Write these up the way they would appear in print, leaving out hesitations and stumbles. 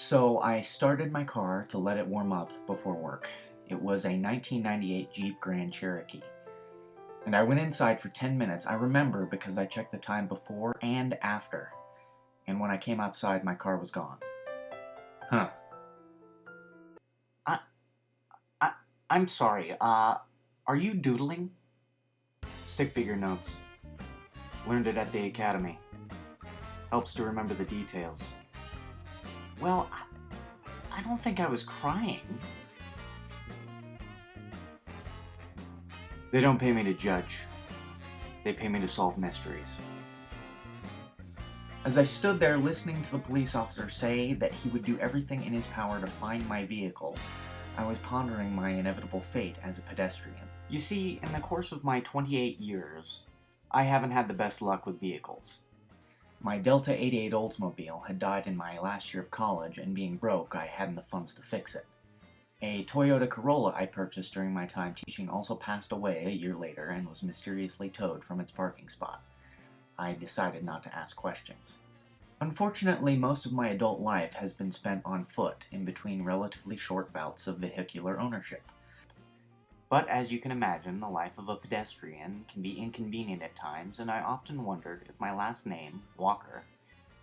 So I started my car to let it warm up before work. It was a 1998 Jeep Grand Cherokee. And I went inside for 10 minutes. I remember because I checked the time before and after. And when I came outside, my car was gone. Huh. I'm sorry, are you doodling? Stick figure notes. Learned it at the academy. Helps to remember the details. Well, I don't think I was crying. They don't pay me to judge. They pay me to solve mysteries. As I stood there listening to the police officer say that he would do everything in his power to find my vehicle, I was pondering my inevitable fate as a pedestrian. You see, in the course of my 28 years, I haven't had the best luck with vehicles. My Delta 88 Oldsmobile had died in my last year of college, and being broke, I hadn't the funds to fix it. A Toyota Corolla I purchased during my time teaching also passed away a year later and was mysteriously towed from its parking spot. I decided not to ask questions. Unfortunately, most of my adult life has been spent on foot in between relatively short bouts of vehicular ownership. But as you can imagine, the life of a pedestrian can be inconvenient at times, and I often wondered if my last name, Walker,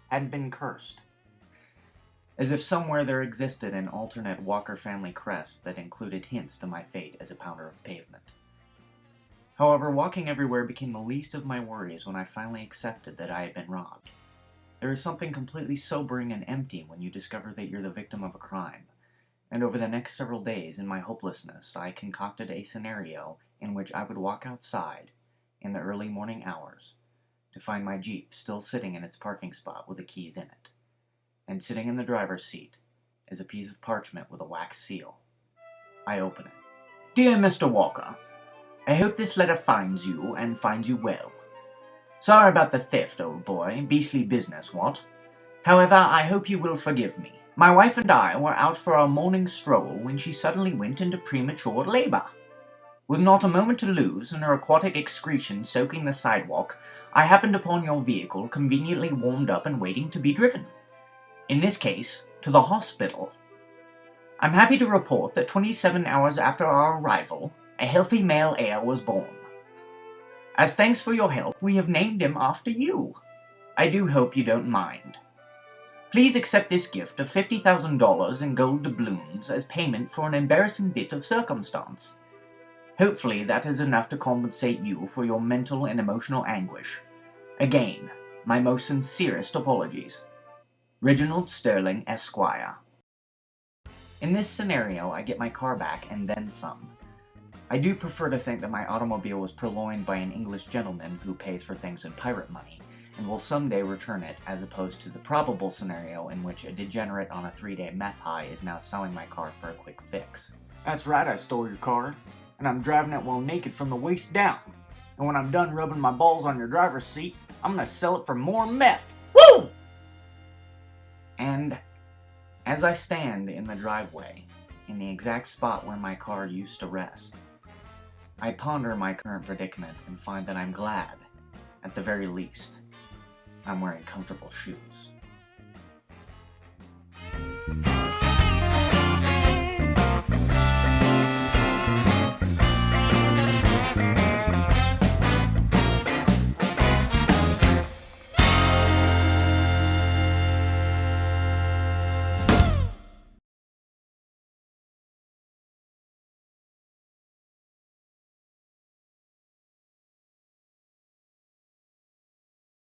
hadn't been cursed. As if somewhere there existed an alternate Walker family crest that included hints to my fate as a pounder of pavement. However, walking everywhere became the least of my worries when I finally accepted that I had been robbed. There is something completely sobering and empty when you discover that you're the victim of a crime. And over the next several days, in my hopelessness, I concocted a scenario in which I would walk outside, in the early morning hours, to find my Jeep still sitting in its parking spot with the keys in it. And sitting in the driver's seat is a piece of parchment with a wax seal. I open it. Dear Mr. Walker, I hope this letter finds you, and finds you well. Sorry about the theft, old boy. Beastly business, what? However, I hope you will forgive me. My wife and I were out for our morning stroll when she suddenly went into premature labor. With not a moment to lose, and her aquatic excretions soaking the sidewalk, I happened upon your vehicle conveniently warmed up and waiting to be driven. In this case, to the hospital. I'm happy to report that 27 hours after our arrival, a healthy male heir was born. As thanks for your help, we have named him after you. I do hope you don't mind. Please accept this gift of $50,000 in gold doubloons as payment for an embarrassing bit of circumstance. Hopefully that is enough to compensate you for your mental and emotional anguish. Again, my most sincerest apologies. Reginald Sterling, Esquire. In this scenario, I get my car back and then some. I do prefer to think that my automobile was purloined by an English gentleman who pays for things in pirate money, and will someday return it, as opposed to the probable scenario in which a degenerate on a 3-day meth high is now selling my car for a quick fix. That's right, I stole your car, and I'm driving it while naked from the waist down. And when I'm done rubbing my balls on your driver's seat, I'm gonna sell it for more meth. Woo! And as I stand in the driveway, in the exact spot where my car used to rest, I ponder my current predicament and find that I'm glad, at the very least, I'm wearing comfortable shoes.